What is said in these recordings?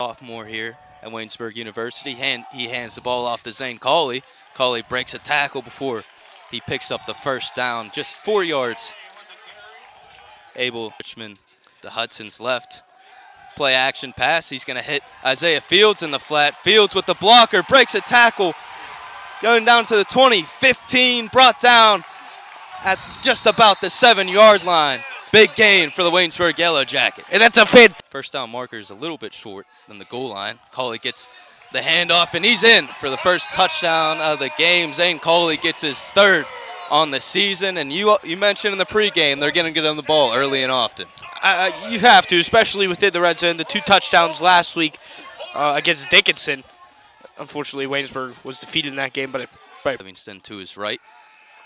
Sophomore here at Waynesburg University. He hands the ball off to Zane Cawley. Cawley breaks a tackle before he picks up the first down, just 4 yards. Richmond to Hudson's left. Play action pass. He's going to hit Isaiah Fields in the flat. Fields with the blocker, breaks a tackle. Going down to the 20, 15, brought down at just about the 7-yard line. Big gain for the Waynesburg Yellow Jackets. And that's a fit. First down marker is a little bit short than the goal line. Cawley gets the handoff, and he's in for the first touchdown of the game. Zane Cawley gets his third on the season, and you mentioned in the pregame they're going to get on the ball early and often. You have to, especially within the red zone. The 2 touchdowns last week against Dickinson. Unfortunately, Waynesburg was defeated in that game, but Livingston to his right.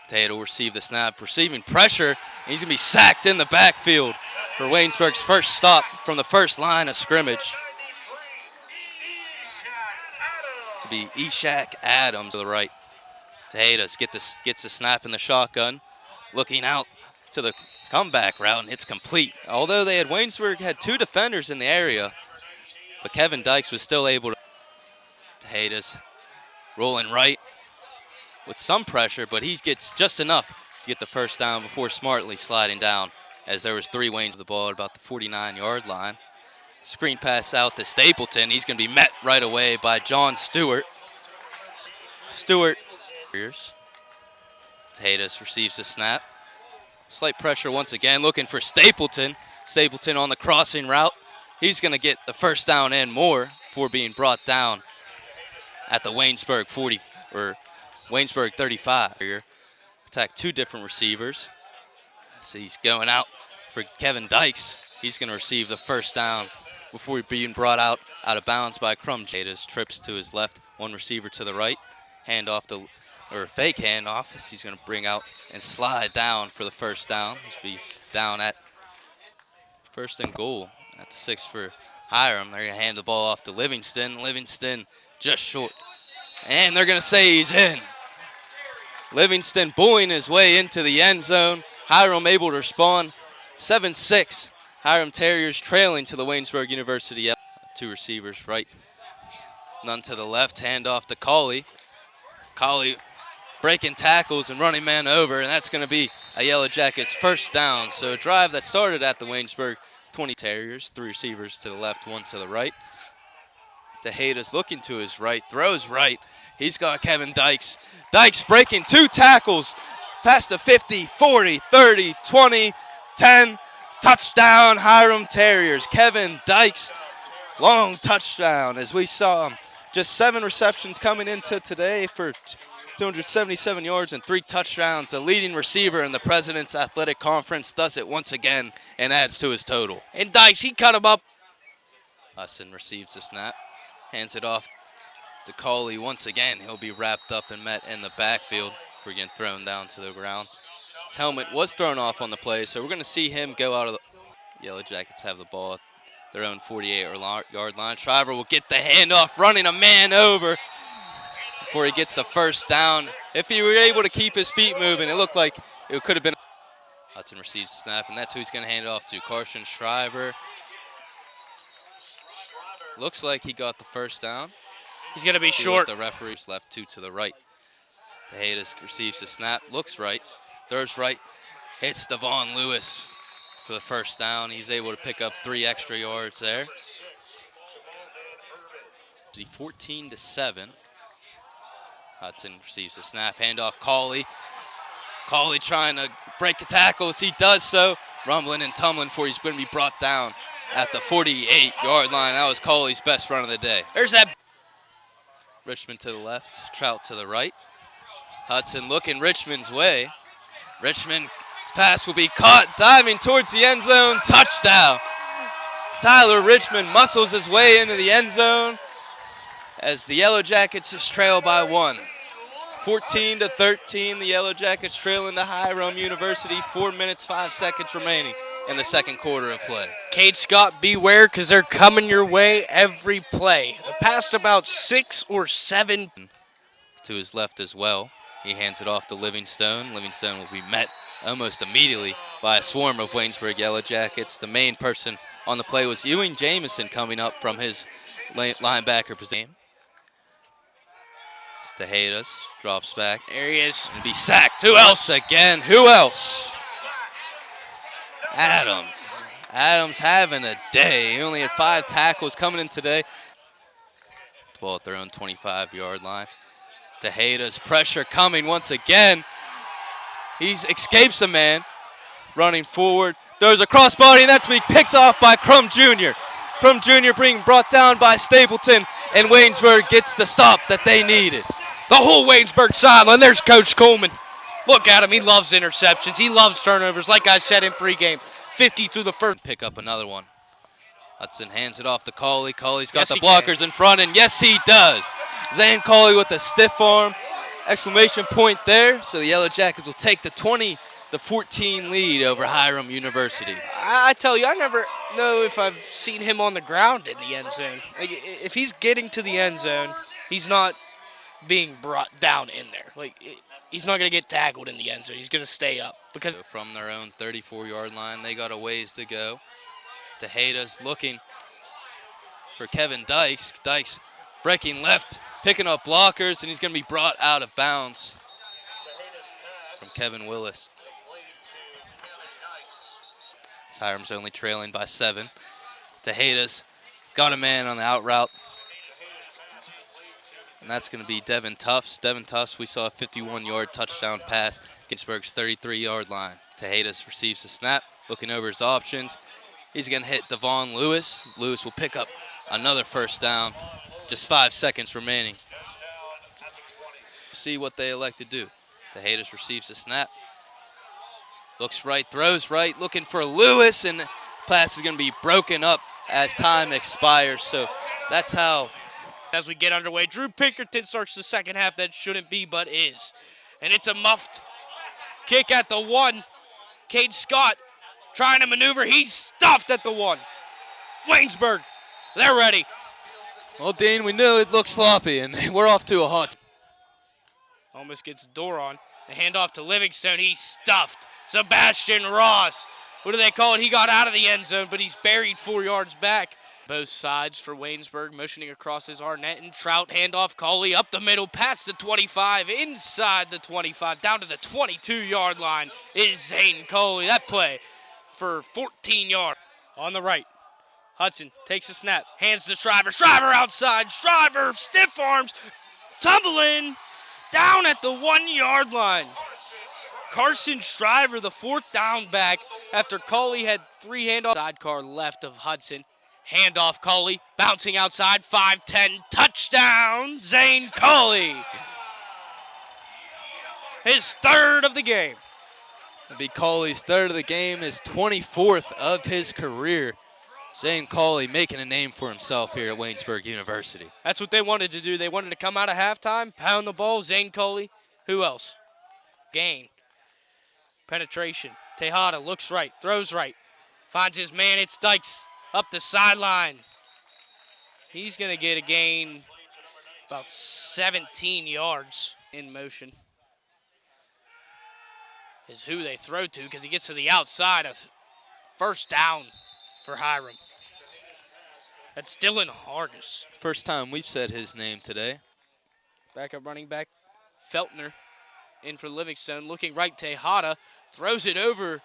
Tejeda will receive the snap, receiving pressure. He's going to be sacked in the backfield for Waynesburg's first stop from the first line of scrimmage. To be Ishak Adams to the right. Tejeda gets the snap in the shotgun, looking out to the comeback route, and it's complete. Although Waynesburg had 2 defenders in the area, but Kevin Dykes was still able to. Tejeda's rolling right with some pressure, but he gets just enough to get the first down before smartly sliding down, as there was 3 Waynes of the ball at about the 49-yard line. Screen pass out to Stapleton. He's going to be met right away by John Stewart. Tejedas receives the snap. Slight pressure once again, looking for Stapleton. Stapleton on the crossing route. He's going to get the first down and more before being brought down at the Waynesburg 40 or Waynesburg 35 here. Attack 2 different receivers. So he's going out for Kevin Dykes. He's going to receive the first down before being brought out of bounds by Crum. Jada's trips to his left, 1 receiver to the right. Handoff fake handoff as he's going to bring out and slide down for the first down. He's be down at first and goal at the 6 for Hiram. They're going to hand the ball off to Livingston. Livingston just short. And they're going to say he's in. Livingston bullying his way into the end zone. Hiram able to respond. 7-6. Hiram Terriers trailing to the Waynesburg University. 2 receivers right. None to the left. Handoff to Cawley. Cawley breaking tackles and running man over, and that's going to be a Yellow Jackets first down. So a drive that started at the Waynesburg 20. Terriers, 3 receivers to the left, 1 to the right. Tejeda's looking to his right, throws right. He's got Kevin Dykes. Dykes breaking 2 tackles past the 50, 40, 30, 20, 10. Touchdown, Hiram Terriers. Kevin Dykes, long touchdown, as we saw him. Just 7 receptions coming into today for 277 yards and 3 touchdowns. The leading receiver in the President's Athletic Conference does it once again and adds to his total. And Dykes, he cut him up. Hudson receives the snap, hands it off to Cawley once again. He'll be wrapped up and met in the backfield before getting thrown down to the ground. His helmet was thrown off on the play, so we're going to see him go out of the Yellow Jackets have the ball at their own 48-yard line. Shriver will get the handoff, running a man over before he gets the first down. If he were able to keep his feet moving, it looked like it could have been. Hudson receives the snap, and that's who he's going to hand it off to. Carson Shriver. Looks like he got the first down. He's going to be short. The referee's left, 2 to the right. Tejedas receives the snap, looks right, throws right, hits Devon Lewis for the first down. He's able to pick up 3 extra yards there. 14-7. Hudson receives the snap, handoff Cawley. Cawley trying to break the tackles. He does so. Rumbling and tumbling for he's going to be brought down at the 48-yard line. That was Cawley's best run of the day. There's that. Richmond to the left, Trout to the right. Hudson looking Richmond's way. Richmond's pass will be caught, diving towards the end zone. Touchdown. Tyler Richmond muscles his way into the end zone as the Yellow Jackets just trail by 1. 14-13, the Yellow Jackets trailing to Hiram University. 4 minutes, 5 seconds remaining in the second quarter of play. Kate Scott, beware, because they're coming your way every play. The past about 6 or 7. To his left as well. He hands it off to Livingstone. Livingstone will be met almost immediately by a swarm of Waynesburg Yellow Jackets. The main person on the play was Ewing Jamison coming up from his linebacker position. Tejadas drops back. There he is. And be sacked. Who else? Again, who else? Adams having a day. He only had 5 tackles coming in today. Ball at their own 25-yard line. Tejadas pressure coming once again. He escapes a man. Running forward. Throws a crossbody, and that's being picked off by Crum Jr. Crum Jr. being brought down by Stapleton, and Waynesburg gets the stop that they needed. The whole Waynesburg sideline. There's Coach Coleman. Look at him. He loves interceptions. He loves turnovers. Like I said in pregame, 50 through the first. Pick up another one. Hudson hands it off to Cauley. Cauley's got Yes, the he blockers in front, and yes, he does. Zane Cauley with a stiff arm. Exclamation point there. So the Yellow Jackets will take the 20-14 lead over Hiram University. I tell you, I never know if I've seen him on the ground in the end zone. Like, if he's getting to the end zone, he's not being brought down in there. Like, he's not going to get tackled in the end zone. He's going to stay up. Because So from their own 34-yard line, they got a ways to go. Tejadas looking for Kevin Dykes. Dykes breaking left, picking up blockers, and he's going to be brought out of bounds from Kevin Willis. Hiram's only trailing by 7. Tejadas got a man on the out route. And that's going to be Devin Tufts. Devin Tufts, we saw a 51-yard touchdown pass. Ginsburg's 33-yard line. Tejadas receives the snap, looking over his options. He's going to hit Devon Lewis. Lewis will pick up another first down. Just 5 seconds remaining. See what they elect to do. Tejadas receives the snap. Looks right, throws right, looking for Lewis, and the pass is going to be broken up as time expires. So that's how. as we get underway, Drew Pinkerton starts the second half. That shouldn't be, but is. And it's a muffed kick at the 1. Cade Scott trying to maneuver. He's stuffed at the 1. Waynesburg, they're ready. Well, Dean, we knew it looked sloppy, and we're off to a hot. Almost gets the door on. The handoff to Livingstone. He's stuffed. Sebastian Ross. What do they call it? He got out of the end zone, but he's buried 4 yards back. Both sides for Waynesburg, motioning across his Arnett and Trout. Handoff, Cauley up the middle, past the 25, inside the 25, down to the 22-yard line is Zane Cauley. That play for 14 yards. On the right, Hudson takes a snap, hands to Shriver. Shriver outside, Shriver, stiff arms, tumbling down at the 1-yard line. Carson Shriver, the 4th down back, after Cauley had 3 handoffs. Sidecar left of Hudson. Handoff, Cauley, bouncing outside, 5-10, touchdown, Zane Cauley. His 3rd of the game. It'll be Cauley's 3rd of the game, his 24th of his career. Zane Cauley making a name for himself here at Waynesburg University. That's what they wanted to do. They wanted to come out of halftime, pound the ball. Zane Cauley, who else? Gain. Penetration. Tejada looks right, throws right, finds his man. It's Dykes up the sideline. He's going to get a gain about 17 yards in motion. Is who they throw to because he gets to the outside. A first down for Hiram. That's Dylan Hargis. First time we've said his name today. Backup running back Feltner in for Livingstone. Looking right, Tejada throws it over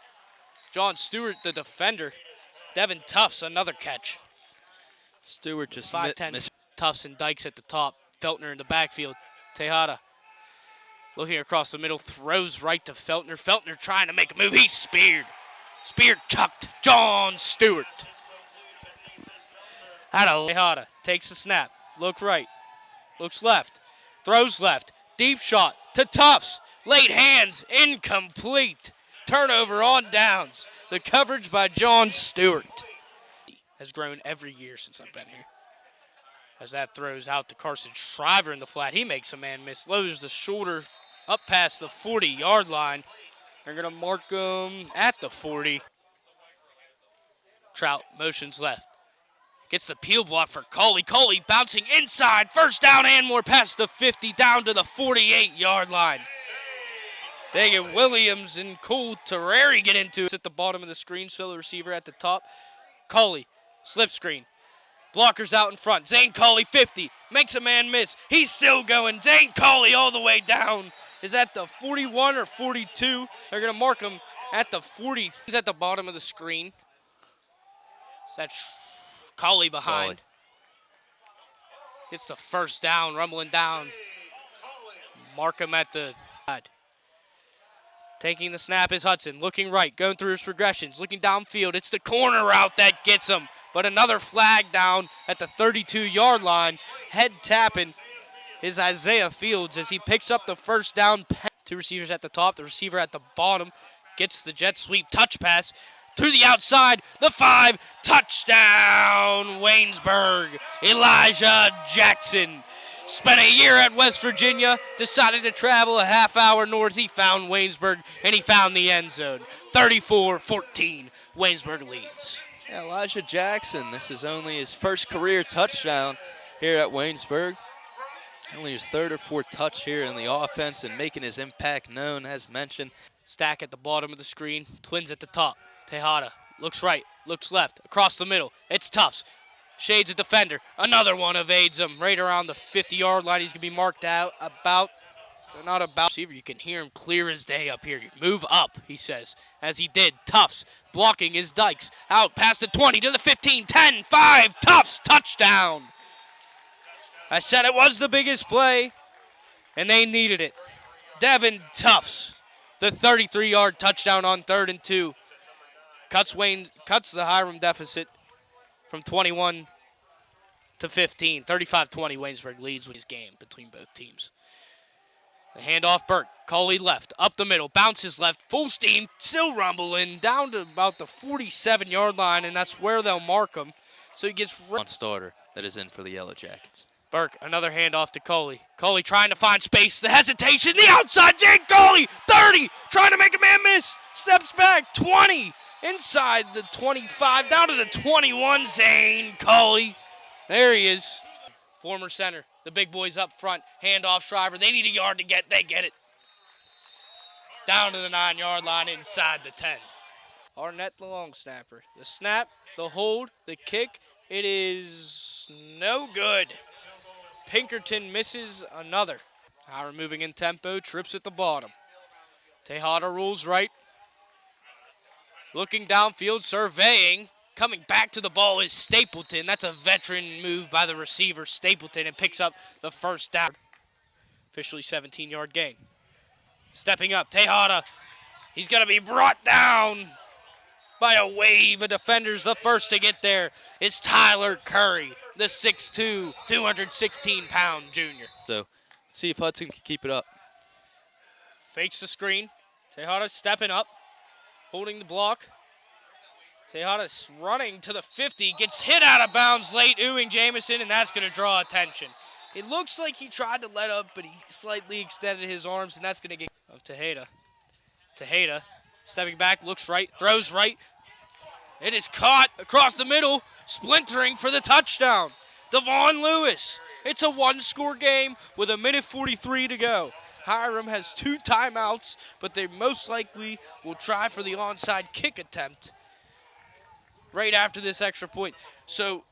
John Stewart, the defender. Devin Tufts, another catch. Stewart just 5-10. Tufts and Dykes at the top. Feltner in the backfield. Tejada looking across the middle, throws right to Feltner. Feltner trying to make a move. He's speared. Spear chucked. John Stewart. Tejada takes the snap. Look right. Looks left. Throws left. Deep shot to Tufts. Late hands. Incomplete. Turnover on downs. The coverage by John Stewart has grown every year since I've been here. As that throws out to Carson Shriver in the flat. He makes a man miss. Lowers the shoulder up past the 40-yard line. They're going to mark him at the 40. Trout motions left. Gets the peel block for Cauley. Cauley bouncing inside. First down and more past the 50 down to the 48-yard line. Dagan Williams and Cole Terreri get into it at the bottom of the screen, so the receiver at the top. Cauley, slip screen. Blockers out in front. Zane Colley, 50. Makes a man miss. He's still going. Zane Colley all the way down. Is that the 41 or 42? They're going to mark him at the 40. He's at the bottom of the screen. So that's Colley behind. Gets the first down, rumbling down. Mark him at the side. Taking the snap is Hudson. Looking right, going through his progressions. Looking downfield. It's the corner route that gets him. But another flag down at the 32-yard line. Head tapping is Isaiah Fields as he picks up the first down. Two receivers at the top, the receiver at the bottom. Gets the jet sweep touch pass through the outside. The 5, touchdown, Waynesburg. Elijah Jackson. Spent a year at West Virginia, decided to travel a half hour north. He found Waynesburg, and he found the end zone. 34-14, Waynesburg leads. Yeah, Elijah Jackson, this is only his first career touchdown here at Waynesburg. Only his third or fourth touch here in the offense and making his impact known, as mentioned. Stack at the bottom of the screen, Twins at the top. Tejada looks right, looks left, across the middle. It's Tufts. Shades a defender. Another one evades him right around the 50-yard line. He's going to be marked out not about. Receiver, you can hear him clear as day up here. Move up, he says, as he did. Tufts blocking his Dykes. Out past the 20 to the 15, 10, 5. Tufts, touchdown. I said it was the biggest play, and they needed it. Devin Tufts, the 33-yard touchdown on 3rd and 2. Cuts the Hiram deficit from 21 to 15. 35-20, Waynesburg leads with his game between both teams. The handoff, Burke. Colley left, up the middle, bounces left, full steam, still rumbling, down to about the 47-yard line, and that's where they'll mark him. So he gets One starter that is in for the Yellow Jackets. Burke, another handoff to Colley. Colley trying to find space, the hesitation, the outside, Jake Colley, 30, trying to make a man miss, steps back, 20. Inside the 25, down to the 21, Zane Colley. There he is. Former center. The big boys up front. Handoff, Shriver. They need a yard to get. They get it. Down to the 9-yard line inside the 10. Arnett, the long snapper. The snap, the hold, the kick. It is no good. Pinkerton misses another. Hiram moving in tempo. Trips at the bottom. Tejada rolls right. Looking downfield, surveying. Coming back to the ball is Stapleton. That's a veteran move by the receiver, Stapleton, and picks up the first down. Officially 17-yard gain. Stepping up, Tejada. He's going to be brought down by a wave of defenders. The first to get there is Tyler Curry, the 6'2", 216-pound junior. So, see if Hudson can keep it up. Fakes the screen. Tejada stepping up. Holding the block. Tejada's running to the 50. Gets hit out of bounds late. Ewing Jamison, and that's going to draw attention. It looks like he tried to let up, but he slightly extended his arms, and that's going to get of Tejada. Tejada stepping back, looks right, throws right. It is caught across the middle, splintering for the touchdown. Devon Lewis. It's a one-score game with 1:43 to go. Hiram has 2 timeouts, but they most likely will try for the onside kick attempt right after this extra point. So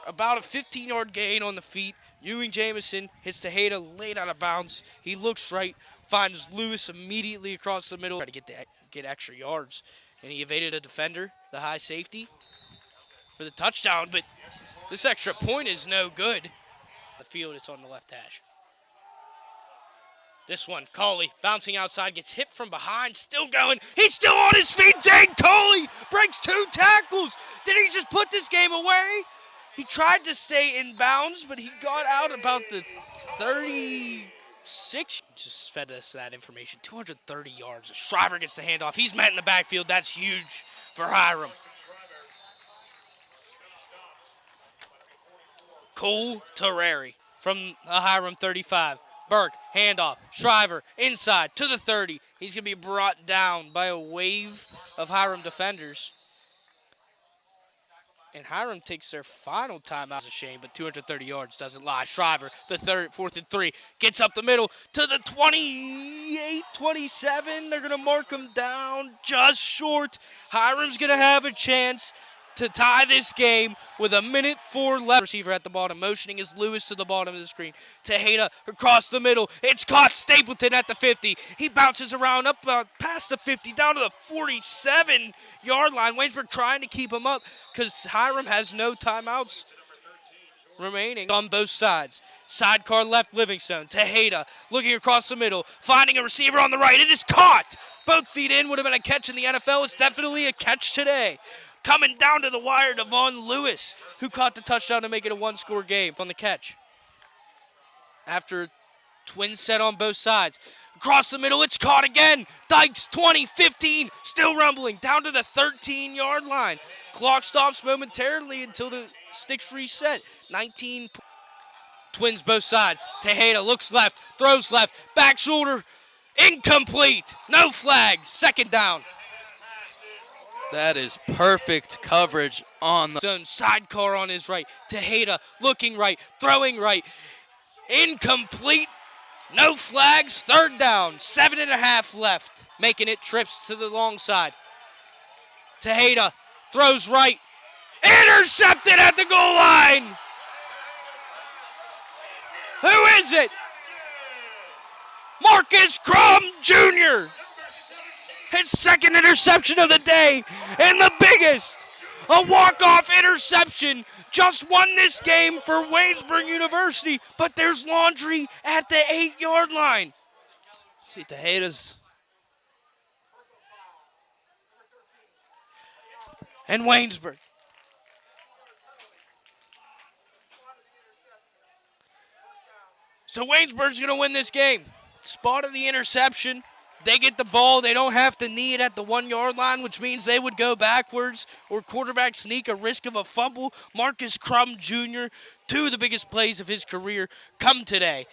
about a 15-yard gain on the feet. Ewing Jamison hits Tejada late out of bounds. He looks right, finds Lewis immediately across the middle. Try to get extra yards. And he evaded a defender, the high safety, for the touchdown. But this extra point is no good. The field is on the left hash. This one, Colley, bouncing outside, gets hit from behind, still going. He's still on his feet. Zane Colley breaks 2 tackles. Did he just put this game away? He tried to stay in bounds, but he got out about the 36. Just fed us that information. 230 yards. Shriver gets the handoff. He's met in the backfield. That's huge for Hiram. Cole Terreri from the Hiram 35. Burke, handoff, Shriver, inside to the 30. He's going to be brought down by a wave of Hiram defenders. And Hiram takes their final timeout. It's a shame, but 230 yards doesn't lie. Shriver, the 4th and 3, gets up the middle to the 28, 27. They're going to mark him down just short. Hiram's going to have a chance to tie this game with 1:04 left. Receiver at the bottom, motioning is Lewis to the bottom of the screen. Tejeda across the middle. It's caught. Stapleton at the 50. He bounces around up past the 50, down to the 47-yard line. Waynesburg trying to keep him up because Hiram has no timeouts remaining on both sides. Sidecar left, Livingstone. Tejeda looking across the middle, finding a receiver on the right. It is caught. Both feet in. Would have been a catch in the NFL. It's definitely a catch today. Coming down to the wire, Devon Lewis, who caught the touchdown to make it a one-score game on the catch. After twin set on both sides. Across the middle, it's caught again. Dykes, 20, 15, still rumbling, down to the 13-yard line. Clock stops momentarily until the sticks reset. 19 Twins both sides. Tejeda looks left, throws left, back shoulder, incomplete. No flags, second down. That is perfect coverage on the zone. Sidecar on his right. Tejeda looking right, throwing right. Incomplete. No flags, third down. 7.5 left. Making it trips to the long side. Tejeda throws right. Intercepted at the goal line. Who is it? Marcus Crum Jr. His second interception of the day and the biggest. A walk-off interception. Just won this game for Waynesburg University, but there's laundry at the 8-yard line. See, Tejeda's. And Waynesburg. So Waynesburg's going to win this game. Spotted the interception. They get the ball. They don't have to knee it at the 1-yard line, which means they would go backwards or quarterback sneak, a risk of a fumble. Marcus Crum Jr., two of the biggest plays of his career come today.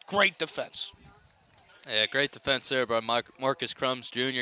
Great defense. Yeah, great defense there by Marcus Crum Jr.